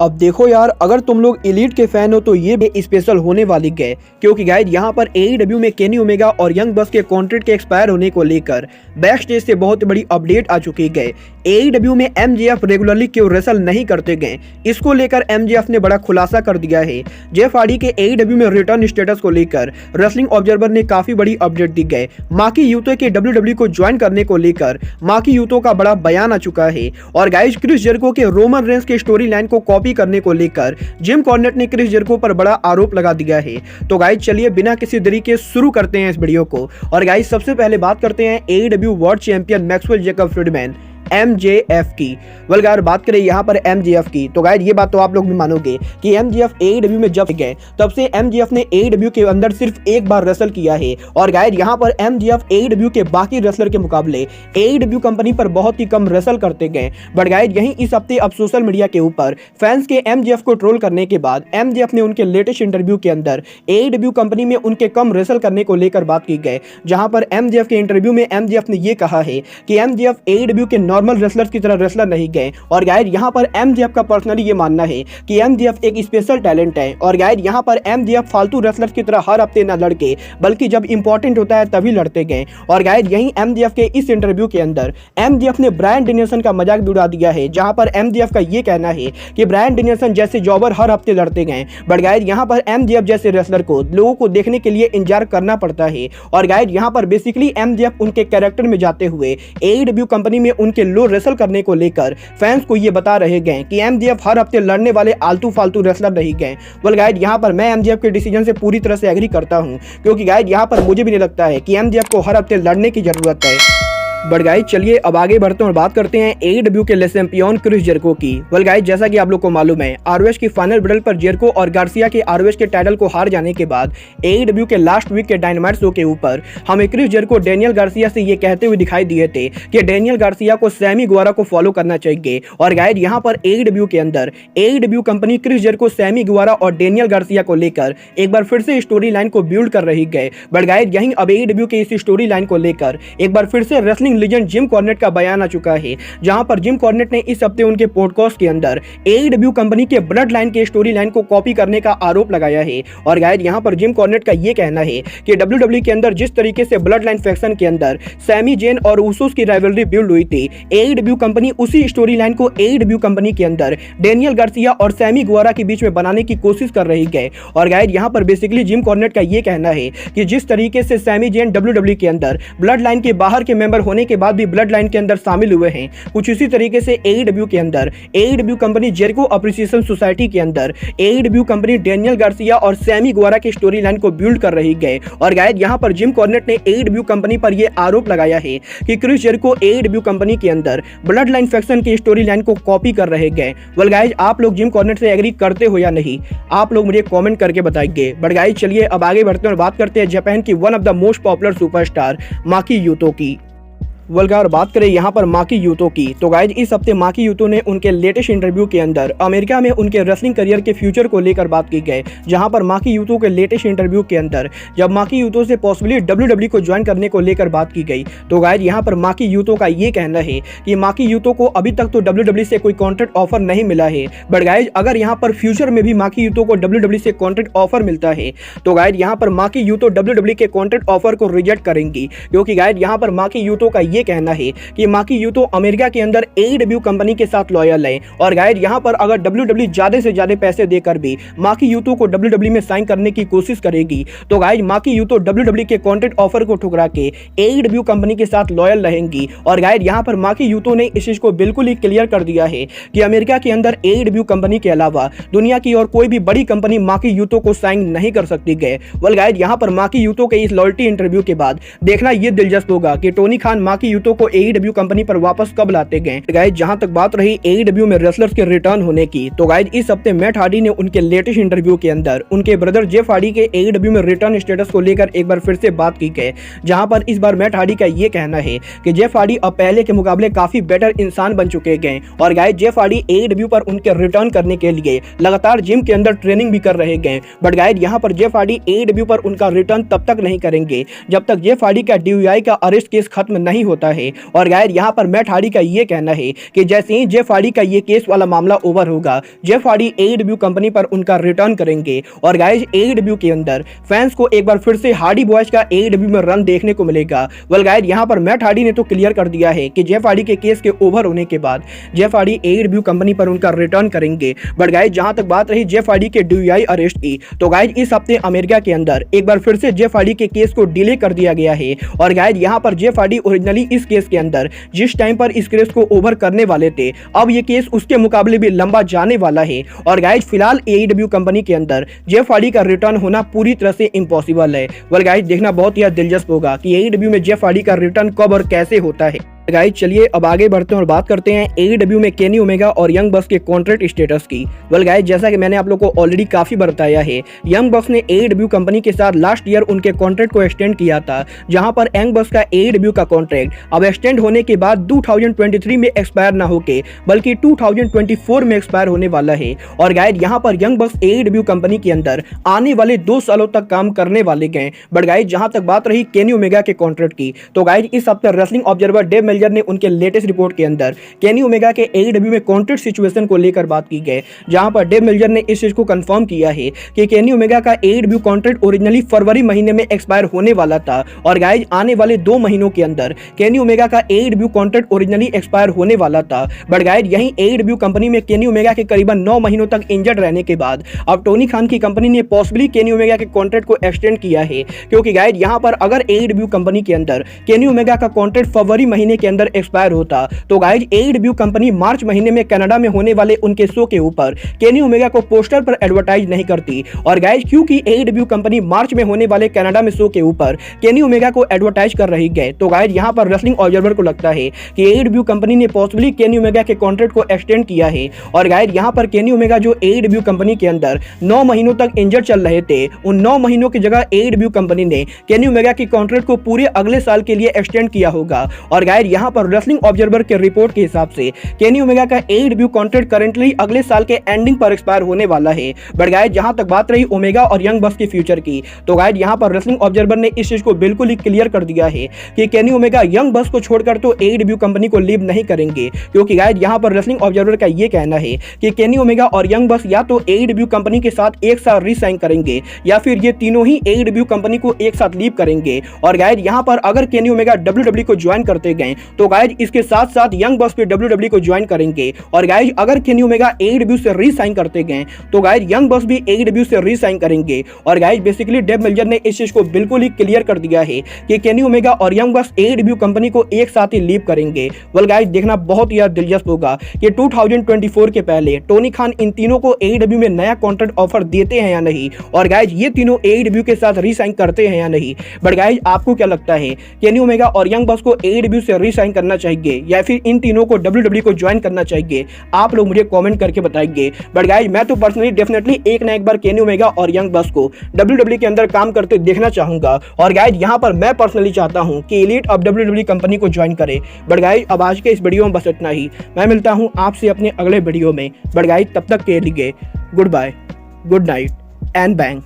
अब देखो यार, अगर तुम लोग एलीट के फैन हो तो ये भी स्पेशल होने वाली है, क्योंकि गाइज यहाँ पर AEW में केनी ओमेगा और यंग बस के कॉन्ट्रैक्ट के एक्सपायर होने को लेकर बैक स्टेज से बहुत बड़ी अपडेट आ चुकी है। AEW में MJF रेगुलरली क्यों रेसल नहीं करते गए, इसको लेकर MJF ने बड़ा खुलासा कर दिया है। जेफ हार्डी के AEW में रिटर्न स्टेटस को लेकर रेसलिंग ऑब्जर्वर ने काफी बड़ी अपडेट दी है। माकी यूतो के WWE को ज्वाइन करने को लेकर माकी यूतो का बड़ा बयान आ चुका है। और गाइज क्रिस जेरिको के रोमन रेंस के स्टोरी लाइन को कॉपी करने को लेकर जिम कॉर्नेट ने क्रिस जेरिको पर बड़ा आरोप लगा दिया है। तो गाइज चलिए बिना किसी देरी के शुरू करते हैं इस वीडियो को। और गाइज सबसे पहले बात करते हैं AEW world champion Maxwell Jacob Friedman MJF की। यार बात करें यहाँ पर MJF की, तो गाइड ये बात तो आप लोग भी मानोगे कि MJF AEW में जब गए तब से MJF ने AEW के अंदर सिर्फ एक बार रेसल किया है। और गाइड यहाँ पर MJF AEW के बाकी रेसलर के मुकाबले AEW कंपनी पर बहुत ही कम रेसल करते गए। बट गाइड यहीं इस हफ्ते अब सोशल मीडिया के ऊपर फैंस के MJF को ट्रोल करने के बाद MJF ने उनके लेटेस्ट इंटरव्यू के अंदर AEW कंपनी में उनके कम रेसल करने को लेकर बात की गई, जहां पर MJF के इंटरव्यू में MJF ने यह कहा है कि MJF AEW के नॉर्मल रेसलर्स की तरह रेसलर नहीं गए। और गाइड यहाँ पर MJF का पर्सनली ये मानना है कि MJF एक स्पेशल टैलेंट है। और गाइड यहाँ पर MJF फालतू रेसलर्स की तरह हर हफ्ते न लड़के बल्कि जब इंपॉर्टेंट होता है तभी लड़ते गए। और गाइड यही MJF के इस इंटरव्यू के अंदर MJF ने ब्रायन डेनियल्सन का मजाक भी उड़ा दिया है, जहां पर MJF का ये कहना है कि ब्रायन डेनियल्सन जैसे जॉबर हर हफ्ते लड़ते गए। बट गाइड यहाँ पर MJF जैसे रेसलर को लोगों को देखने के लिए इंतजार करना पड़ता है। और गाइड यहाँ पर बेसिकली MJF उनके कैरेक्टर में जाते हुए AEW कंपनी में उनके लो रेसल करने को लेकर फैंस को ये बता रहे गए कि MJF हर हफ्ते लड़ने वाले आलतू फालतू रेसलर नहीं गए। गाइड यहाँ पर मैं MJF के डिसीजन से पूरी तरह से एग्री करता हूँ, क्योंकि गाइड यहाँ पर मुझे भी नहीं लगता है कि MJF को हर हफ्ते लड़ने की जरूरत है। बट गाइज चलिए अब आगे बढ़ते हैं और बात करते हैं AEW के लेस चैंपियन क्रिस जेरिको की। गाइज जैसा कि आप लोग को मालूम है, ROH की फाइनल बैटल पर जेरिको और गार्सिया के ROH के टाइटल को हार जाने के बाद AEW के लास्ट वीक के डायनामाइट शो के ऊपर हमें क्रिस जेरिको डेनियल गार्सिया से ये कहते हुए दिखाई दिए थे कि डेनियल गार्सिया को सैमी गुवारा को फॉलो करना चाहिए। और गाइज यहाँ पर AEW के अंदर AEW company Chris Jericho, Sammy Guevara और डेनियल गार्सिया को लेकर एक बार फिर से स्टोरी लाइन को बिल्ड कर रही है। बट गाइज यही अब AEW के इस स्टोरी लाइन को लेकर एक बार फिर से रेसलिंग लीजेंड जिम कॉर्नेट का बयान आ चुका है, जहां पर जिम कॉर्नेट ने इस हफ्ते उनके पॉडकास्ट के अंदर AEW कंपनी के ब्लड लाइन के स्टोरी लाइन को कॉपी करने का आरोप लगाया है। और गाइड यहां पर जिम कॉर्नेट का यह कहना है कि WWE के अंदर जिस तरीके से ब्लड लाइन फैक्शन के अंदर सैमी जेन और उसूस की राइवलरी बिल्ड हुई थी, AEW कंपनी उसी स्टोरी लाइन को AEW कंपनी के अंदर डेनियल गार्सिया और सैमी गुवारा के बीच में बनाने की कोशिश कर रही है। और गाइड यहां पर बेसिकली जिम कॉर्नेट का यह कहना है कि जिस तरीके से सैमी जेन WWE के अंदर ब्लड लाइन के बाहर के मेंबर होने के बाद भी ब्लड लाइन के अंदर शामिल हुए हैं, कुछ इसी तरीके से AEW के अंदर AEW company Jericho appreciation society के अंदर AEW कंपनी डेनियल गार्सिया और सैमी गुवारा की स्टोरी लाइन को बिल्ड कर रही है। और गाइड यहां पर जिम कॉर्नेट ने AEW कंपनी पर यह आरोप लगाया है कि क्रिस जेरिको AEW कंपनी के अंदर ब्लड लाइन फैक्शन की स्टोरी लाइन को कॉपी कर रहे हैं। गाइज आप लोग जिम कॉर्नेट से एग्री करते हो या नहीं, आप लोग मुझे कमेंट करके बताइए। बट गाइज चलिए अब आगे बढ़ते हैं और बात करते हैं जापान की one of the most popular superstar Maki Itoh की। और बात करें यहाँ पर माकी यूतो की, तो गाइज इस हफ्ते माकी यूतो ने उनके लेटेस्ट इंटरव्यू के अंदर अमेरिका में उनके रेसलिंग करियर के फ्यूचर को लेकर बात की गई, जहां पर माकी यूतो के लेटेस्ट इंटरव्यू के अंदर जब माकी यूतो से पॉसिबली WWE को ज्वाइन करने को लेकर बात की गई, तो गाइज यहाँ पर माकी यूतो का ये कहना है कि माकी यूतो को अभी तक तो WWE से कोई कॉन्ट्रैक्ट ऑफर नहीं मिला है। बट गाइज अगर यहाँ पर फ्यूचर में भी माकी यूतो को WWE से कॉन्ट्रैक्ट ऑफर मिलता है, तो गाइज यहाँ पर माकी यूतो WWE के कॉन्ट्रैक्ट ऑफर को रिजेक्ट करेंगी, क्योंकि गाइज यहाँ पर माकी यूतो का ये कहना है कि माकी यूतो अमेरिका के अंदर AEW कंपनी के साथ लॉयल है। और गाइड यहाँ पर अगर WWE ज्यादा से ज्यादा पैसे देकर भी माकी यूतो को WWE में साइन करने की कोशिश करेगी, तो गाइड माकी यूतो WWE के कॉन्ट्रैक्ट ऑफर को ठुकरा के AEW कंपनी के साथ लॉयल रहेंगी। और गाइड यहाँ पर माकी यूतो ने इस चीज को बिल्कुल ही क्लियर कर दिया है कि अमेरिका के अंदर AEW कंपनी के अलावा दुनिया की और कोई भी बड़ी कंपनी माकी यूतो को साइन नहीं कर सकती है। गाइड यहाँ पर माकी यूतो के इस लॉयल्टी इंटरव्यू के बाद देखना यह दिलचस्प होगा कि टोनी खान माकी यूतो को AEW कंपनी पर वापस कब लाते गए। गाइज जहां तक बात रही AEW में रेसलर्स के रिटर्न होने की, तो गाइज इस हफ्ते मैट हार्डी ने उनके लेटेस्ट इंटरव्यू के अंदर उनके ब्रदर जेफ हार्डी के AEW में रिटर्न स्टेटस को लेकर एक बार फिर से बात की गई, जहां पर इस बार मैट हार्डी का ये कहना है कि जेफ हार्डी अब पहले के मुकाबले काफी बेटर इंसान बन चुके गए। और गाइज जेफ हार्डी AEW पर उनके रिटर्न करने के लिए लगातार जिम के अंदर ट्रेनिंग भी कर रहे गए। बट गाइज यहाँ पर जेफ हार्डी AEW पर उनका रिटर्न तब तक नहीं करेंगे जब तक जेफ हार्डी का DUI का अरेस्ट केस खत्म नहीं होता है। और गाइस यहाँ पर मैट हार्डी का ये कहना है कि जैसे ही जेफ हार्डी का ये केस वाला मामला ओवर होगा, जेफ हार्डी एईडब्ल्यू कंपनी पर उनका रिटर्न करेंगे। और गाइस एईडब्ल्यू के अंदर फैंस को एक बार फिर से हार्डी बॉयज का एईडब्ल्यू में रन देखने को मिलेगा। वेल गाइस यहाँ पर मैट हार्डी ने तो क्लियर कर दिया है कि जेफ हार्डी के केस के ओवर होने के बाद जेफ हार्डी एईडब्ल्यू कंपनी पर उनका रिटर्न करेंगे। बट गाइस जहां तक बात रही जेफ हार्डी के डीयूआई अरेस्ट की, तो गाइस इस हफ्ते अमेरिका के अंदर एक बार फिर से जेफ हार्डी के केस को डिले कर दिया गया है। और गाइस यहाँ पर जेफ हार्डी ओरिजिनली इस केस के अंदर जिस टाइम पर इस केस को ओवर करने वाले थे, अब ये केस उसके मुकाबले भी लंबा जाने वाला है। और गाइस फिलहाल एईडब्ल्यू कंपनी के अंदर जेफ हार्डी का रिटर्न होना पूरी तरह से इम्पॉसिबल है। वेल गाइस देखना बहुत ही दिलचस्प होगा कि एईडब्ल्यू में जेफ हार्डी का रिटर्न कब और कैसे होता है। गाइस चलिए अब आगे बढ़ते हैं और बात करते हैं एईडब्ल्यू में केनी ओमेगा और यंग बक्स के कॉन्ट्रैक्ट स्टेटस की। वेल गाइस जैसा कि मैंने आप लोगों को ऑलरेडी काफी बार बताया है, यंग बक्स ने एईडब्ल्यू कंपनी के साथ लास्ट ईयर उनके कॉन्ट्रैक्ट को एक्सटेंड किया था, जहां पर यंग बक्स का एईडब्ल्यू का कॉन्ट्रैक्ट अब एक्सटेंड होने के बाद 2023 में एक्सपायर ना होके बल्कि 2024 में एक्सपायर होने वाला है। और गाइस यहाँ पर यंग बक्स एईडब्ल्यू कंपनी के अंदर आने वाले 2 सालों तक काम करने वाले गए। बट गाइस जहां तक बात रही केनी ओमेगा के कॉन्ट्रैक्ट की, तो गाइस इस हफ्ते रेसलिंग ऑब्जर्वर डेव मेल्जर ने उनके लेटेस्ट रिपोर्ट के अंदर केनी ओमेगा के एईडब्ल्यू में कॉन्ट्रैक्ट सिचुएशन को लेकर बात की गई, जहां पर डेव मेल्जर ने इस चीज को कंफर्म किया है कि केनी ओमेगा का एईडब्ल्यू कॉन्ट्रैक्ट ओरिजिनली फरवरी महीने में एक्सपायर होने वाला था। और गाइस आने वाले 2 महीनों के अंदर केनी ओमेगा का एईडब्ल्यू कॉन्ट्रैक्ट ओरिजिनली एक्सपायर होने वाला था। बट गाइस यही एईडब्ल्यू कंपनी में केनी ओमेगा के करीबन 9 महीनों तक इंजर्ड रहने के बाद अब टोनी खान की कंपनी ने पॉसिबली केनी ओमेगा के कॉन्ट्रैक्ट को एक्सटेंड किया है। क्योंकि गाइस यहां पर अगर एईडब्ल्यू कंपनी के अंदर केनी ओमेगा का कॉन्ट्रैक्ट फरवरी महीने के अंदर एक्सपायर होता, तो गाइस एईडब्ल्यू कंपनी मार्च महीने में कनाडा में होने वाले उनके शो के ऊपर केनी ओमेगा को पोस्टर पर एडवर्टाइज नहीं करती। और गाइस क्योंकि एईडब्ल्यू कंपनी मार्च में होने वाले कनाडा में शो के ऊपर केनी ओमेगा को एडवर्टाइज कर रही है, तो गाइस यहां पर रेसलिंग ऑब्जर्वर को लगता है कि एईडब्ल्यू कंपनी ने पॉसिबली केनी ओमेगा के कॉन्ट्रैक्ट को एक्सटेंड किया है। और गाइस यहां पर केनी ओमेगा जो एईडब्ल्यू कंपनी के अंदर 9 महीनों तक इंजर्ड चल रहे थे, उन 9 महीनों की जगह एईडब्ल्यू कंपनी ने केनी ओमेगा की कॉन्ट्रैक्ट को पूरे अगले साल के लिए एक्सटेंड किया होगा। और गाइस यहां पर रेसलिंग ऑब्जर्वर के रिपोर्ट के हिसाब से केनी ओमेगा का एईडब्ल्यू कॉन्ट्रैक्ट करंटली अगले साल के एंडिंग पर एक्सपायर होने वाला है। बट गाइस जहां तक बात रही ओमेगा और यंग बक्स के फ्यूचर की, तो गाइस यहां पर रेसलिंग ऑब्जर्वर ने इस चीज को बिल्कुल ही क्लियर कर दिया है कि केनी ओमेगा यंग बक्स को छोड़कर तो एईडब्ल्यू कंपनी को लीव नहीं करेंगे। क्योंकि गाइस यहां पर रेसलिंग ऑब्जर्वर का यह कहना है कि केनी ओमेगा और यंग बक्स या तो एईडब्ल्यू कंपनी के साथ एक साथ रीसाइन करेंगे या फिर ये तीनों ही एईडब्ल्यू कंपनी को एक साथ लीव करेंगे। और गाइस यहां पर अगर केनी ओमेगा डब्ल्यूडब्ल्यू को ज्वाइन करते गए, तो गाइस इसके साथ साथ यंग बक्स भी डब्ल्यूडब्ल्यू को ज्वाइन करेंगे। और गाइस अगर केनी ओमेगा एईडब्ल्यू से रीसाइन करते गए, तो गाइस यंग बक्स भी एईडब्ल्यू से रीसाइन करेंगे। और गाइस बेसिकली डेव मेल्जर ने इस चीज को बिल्कुल ही क्लियर कर दिया है कि केनी ओमेगा और यंग बक्स एईडब्ल्यू कंपनी को एक साथ ही लीव करेंगे। वेल गाइस देखना बहुत ही दिलचस्प होगा कि 2024 के पहले टोनी खान इन तीनों को एईडब्ल्यू में नया कॉन्ट्रैक्ट ऑफर देते हैं या नहीं, और गाइस ये तीनों एईडब्ल्यू के साथ रीसाइन करते हैं या नहीं। बट गाइस आपको क्या लगता है, केनी ओमेगा और यंग बक्स को एईडब्ल्यू से रीसाइन करना चाहिए या फिर इन तीनों को डब्ल्यूडब्ल्यू को ज्वाइन करना चाहिए? आप लोग मुझे कमेंट करके बताइए। बट गाइस मैं तो पर्सनली डेफिनेटली एक ना एक बार केनी ओमेगा और यंग बक्स को डब्ल्यूडब्ल्यू के अंदर काम करते देखना चाहूंगा। और गाइस यहां पर मैं पर्सनली चाहता हूं कि एलीट अब डब्ल्यूडब्ल्यू कंपनी को ज्वाइन करे। बट गाइस अब आज के इस वीडियो में बस इतना ही। मैं मिलता हूं आपसे अपने अगले वीडियो में। बट गाइस तब तक के लिए good bye, good night and bang.